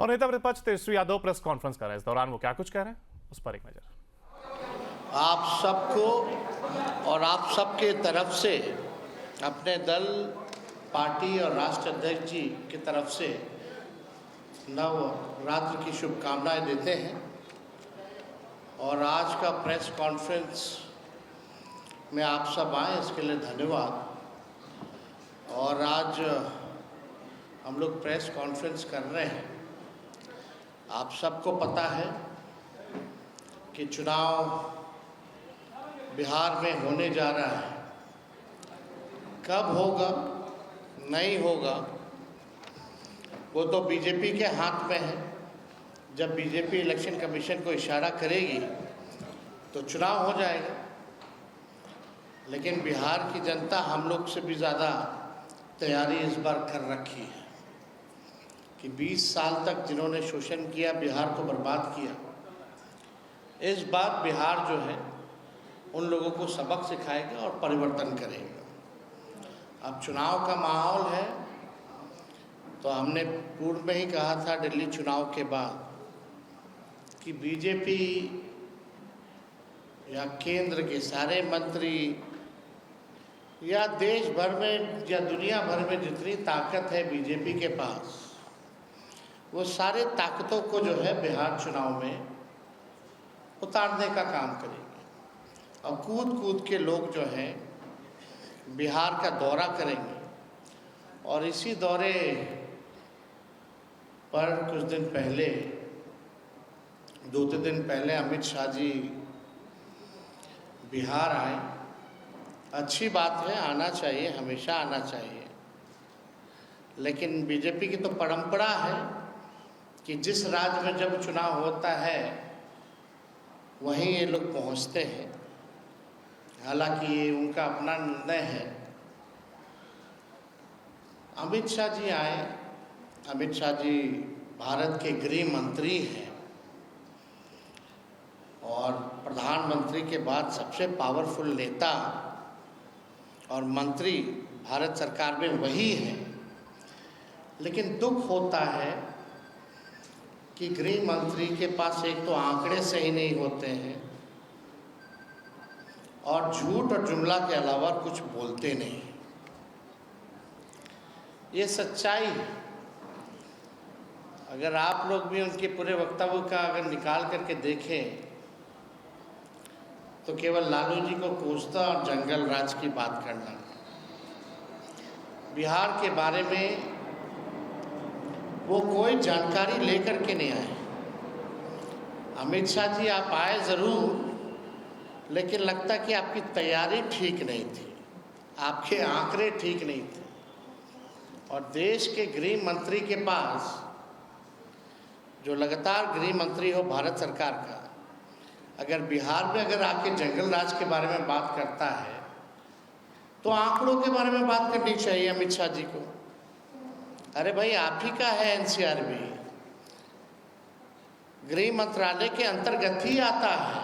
और नेता प्रतिपक्ष तेजस्वी यादव प्रेस कॉन्फ्रेंस कर रहे हैं। इस दौरान वो क्या कुछ कह रहे हैं उस पर एक नजर। आप सबको और आप सबके तरफ से, अपने दल, पार्टी और राष्ट्र अध्यक्ष जी की तरफ से नवरात्र की शुभकामनाएं देते हैं। और आज का प्रेस कॉन्फ्रेंस में आप सब आए इसके लिए धन्यवाद। और आज हम लोग प्रेस कॉन्फ्रेंस कर रहे हैं। आप सबको पता है कि चुनाव बिहार में होने जा रहा है। कब होगा, नहीं होगा, वो तो बीजेपी के हाथ में है। जब बीजेपी इलेक्शन कमीशन को इशारा करेगी तो चुनाव हो जाएगा। लेकिन बिहार की जनता हम लोग से भी ज़्यादा तैयारी इस बार कर रखी है कि 20 साल तक जिन्होंने शोषण किया, बिहार को बर्बाद किया, इस बार बिहार जो है उन लोगों को सबक सिखाएगा और परिवर्तन करेगा। अब चुनाव का माहौल है तो हमने पूर्व में ही कहा था दिल्ली चुनाव के बाद कि बीजेपी या केंद्र के सारे मंत्री या देश भर में या दुनिया भर में जितनी ताकत है बीजेपी के पास, वो सारे ताकतों को जो है बिहार चुनाव में उतारने का काम करेंगे। और कूद कूद के लोग जो हैं बिहार का दौरा करेंगे। और इसी दौरे पर कुछ दिन पहले, 2-3 दिन पहले अमित शाह जी बिहार आए। अच्छी बात है, आना चाहिए, हमेशा आना चाहिए। लेकिन बीजेपी की तो परंपरा है कि जिस राज्य में जब चुनाव होता है वहीं ये लोग पहुंचते हैं। हालांकि ये उनका अपना निर्णय है। अमित शाह जी आए। अमित शाह जी भारत के गृह मंत्री हैं और प्रधानमंत्री के बाद सबसे पावरफुल नेता और मंत्री भारत सरकार में वही है। लेकिन दुख होता है कि गृह मंत्री के पास एक तो आंकड़े सही नहीं होते हैं और झूठ और जुमला के अलावा कुछ बोलते नहीं। ये सच्चाई है। अगर आप लोग भी उनके पूरे वक्तव्य का अगर निकाल करके देखें तो केवल लालू जी को कोसता और जंगल राज की बात करना। बिहार के बारे में वो कोई जानकारी लेकर के नहीं आए। अमित शाह जी आप आए ज़रूर, लेकिन लगता कि आपकी तैयारी ठीक नहीं थी, आपके आंकड़े ठीक नहीं थे। और देश के गृह मंत्री के पास, जो लगातार गृह मंत्री हो भारत सरकार का, अगर बिहार में अगर आके जंगल राज के बारे में बात करता है तो आंकड़ों के बारे में बात करनी चाहिए अमित शाह जी को। अरे भाई, आप ही का है एनसीआरबी, गृह मंत्रालय के अंतर्गत ही आता है।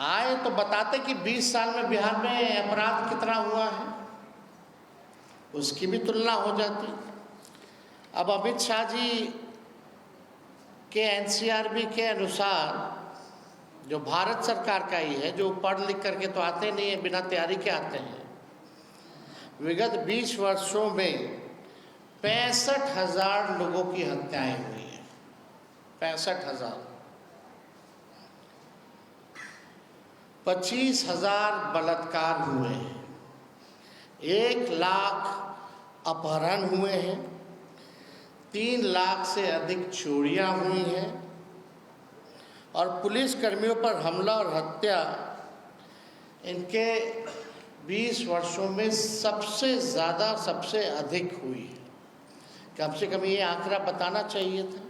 आए तो बताते कि 20 साल में बिहार में अपराध कितना हुआ है, उसकी भी तुलना हो जाती। अब अमित शाह जी के एनसीआरबी के अनुसार, जो भारत सरकार का ही है, जो पढ़ लिख करके तो आते नहीं है, बिना तैयारी के आते हैं, विगत 20 वर्षों में 65,000 लोगों की हत्याएं हुई हैं। 65,000। 25,000 बलात्कार हुए हैं। 1 लाख अपहरण हुए हैं। 3 लाख से अधिक चोरियां हुई हैं। और पुलिस कर्मियों पर हमला और हत्या इनके 20 वर्षों में सबसे ज़्यादा, सबसे अधिक हुई है। कम से कम ये आंकड़ा बताना चाहिए था।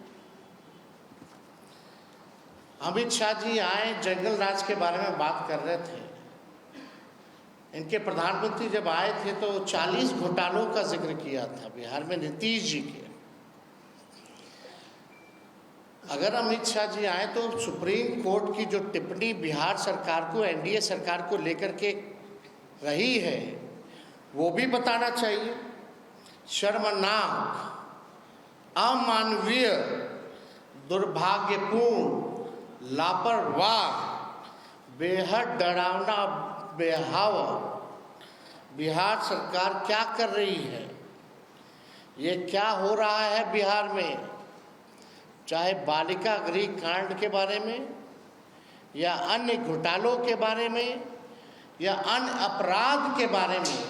अमित शाह जी आए, जंगल राज के बारे में बात कर रहे थे। इनके प्रधानमंत्री जब आए थे तो 40 घोटालों का जिक्र किया था बिहार में नीतीश जी के। अगर अमित शाह जी आए तो सुप्रीम कोर्ट की जो टिप्पणी बिहार सरकार को, एनडीए सरकार को लेकर के रही है, वो भी बताना चाहिए। शर्मनाक अमानवीय, दुर्भाग्यपूर्ण, लापरवाह, बेहद डरावना बेहावा बिहार सरकार क्या कर रही है। ये क्या हो रहा है बिहार में, चाहे बालिका गृह कांड के बारे में या अन्य घोटालों के बारे में या अन्य अपराध के बारे में,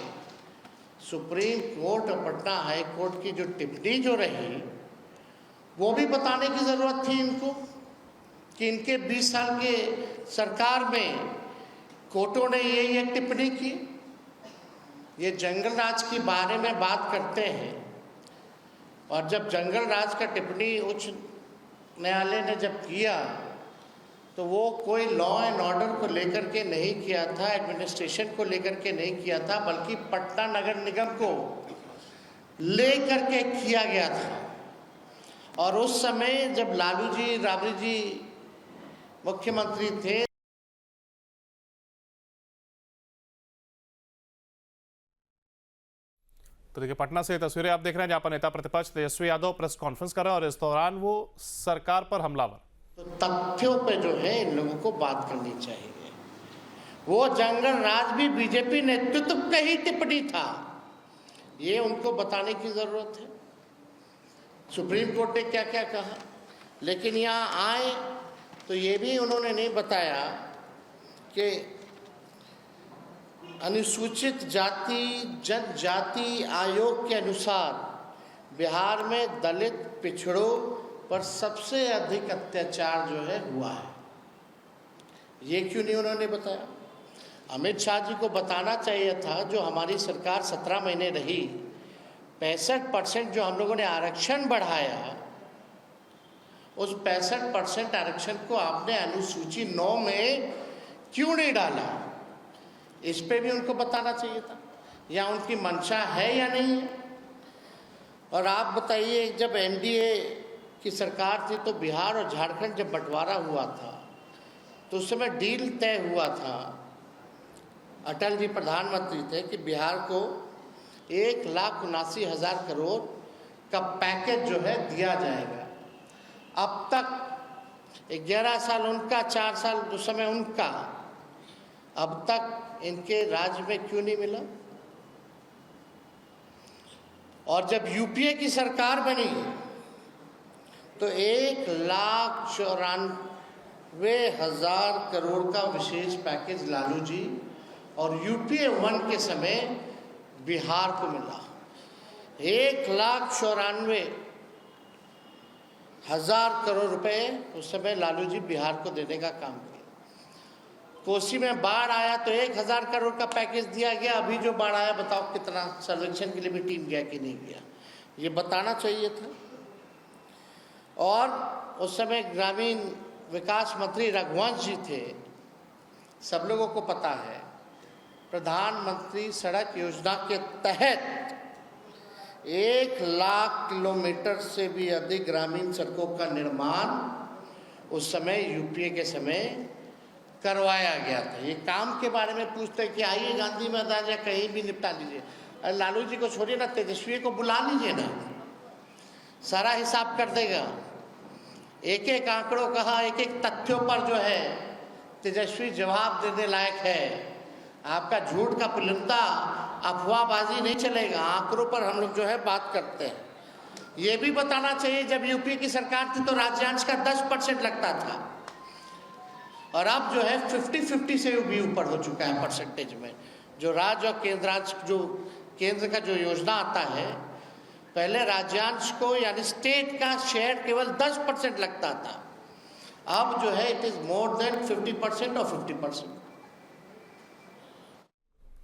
सुप्रीम कोर्ट और पटना हाई कोर्ट की जो टिप्पणी जो रही वो भी बताने की ज़रूरत थी इनको कि इनके 20 साल के सरकार में कोर्टों ने ये टिप्पणी की। ये जंगल राज के बारे में बात करते हैं और जब जंगल राज का टिप्पणी उच्च न्यायालय ने जब किया तो वो कोई लॉ एंड ऑर्डर को लेकर के नहीं किया था, एडमिनिस्ट्रेशन को लेकर के नहीं किया था, बल्कि पटना नगर निगम को लेकर के किया गया था। और उस समय जब लालू जी राबड़ी जी मुख्यमंत्री थे, तो देखिए पटना से तस्वीरें आप देख रहे हैं जहां पर नेता प्रतिपक्ष तेजस्वी यादव प्रेस कॉन्फ्रेंस कर रहे हैं और इस दौरान वो सरकार पर हमलावर। तो तथ्यों पे जो है इन लोगों को बात करनी चाहिए। वो जंगल राज भी बीजेपी नेतृत्व का ही टिप्पणी था, ये उनको बताने की जरूरत है। सुप्रीम कोर्ट ने क्या क्या कहा, लेकिन यहाँ आए तो ये भी उन्होंने नहीं बताया कि अनुसूचित जाति जनजाति आयोग के अनुसार बिहार में दलित पिछड़ों पर सबसे अधिक अत्याचार जो है हुआ है। ये क्यों नहीं उन्होंने बताया? अमित शाह जी को बताना चाहिए था। जो हमारी सरकार 17 महीने रही, 65% जो हम लोगों ने आरक्षण बढ़ाया, उस 65% आरक्षण को आपने अनुसूची 9 में क्यों नहीं डाला? इस पे भी उनको बताना चाहिए था, या उनकी मंशा है या नहीं है। और आप बताइए, जब एनडीए की सरकार थी तो बिहार और झारखंड जब बंटवारा हुआ था तो उस समय डील तय हुआ था, अटल जी प्रधानमंत्री थे, कि बिहार को 1,79,000 करोड़ का पैकेज जो है दिया जाएगा। अब तक 11 साल उनका, 4 साल उस समय उनका, अब तक इनके राज्य में क्यों नहीं मिला? और जब यूपीए की सरकार बनी तो 1,94,000 करोड़ का विशेष पैकेज लालू जी और यूपीए 1 के समय बिहार को मिला। 1,94,000 करोड़ रुपए उस समय लालू जी बिहार को देने का काम किया। कोसी में बाढ़ आया तो 1,000 करोड़ का पैकेज दिया गया। अभी जो बाढ़ आया बताओ कितना, सर्वेक्षण के लिए भी टीम गया कि नहीं गया, ये बताना चाहिए था। और उस समय ग्रामीण विकास मंत्री रघुवंश जी थे, सब लोगों को पता है। प्रधानमंत्री सड़क योजना के तहत 1,00,000 किलोमीटर से भी अधिक ग्रामीण सड़कों का निर्माण उस समय यूपीए के समय करवाया गया था। ये काम के बारे में पूछते कि आइए गांधी मैदान या कहीं भी निपटा लीजिए। अरे लालू जी को छोड़िए ना, तेजस्वी को बुला लीजिए ना, सारा हिसाब कर देगा। एक एक आंकड़ों कहा, एक एक तथ्यों पर जो है तेजस्वी जवाब देने लायक है। आपका झूठ का पुलिंदा, अफवाहबाजी नहीं चलेगा। आंकड़ों पर हम लोग जो है बात करते हैं। ये भी बताना चाहिए, जब यूपी की सरकार थी तो राज्यांश का 10% लगता था और अब जो है 50-50 से भी ऊपर हो चुका है परसेंटेज में। जो राज्य और केंद्र का जो योजना आता है, पहले राज्यांश को यानी स्टेट का शेयर केवल 10% लगता था, अब जो है इट इज मोर देन 50% और 50%।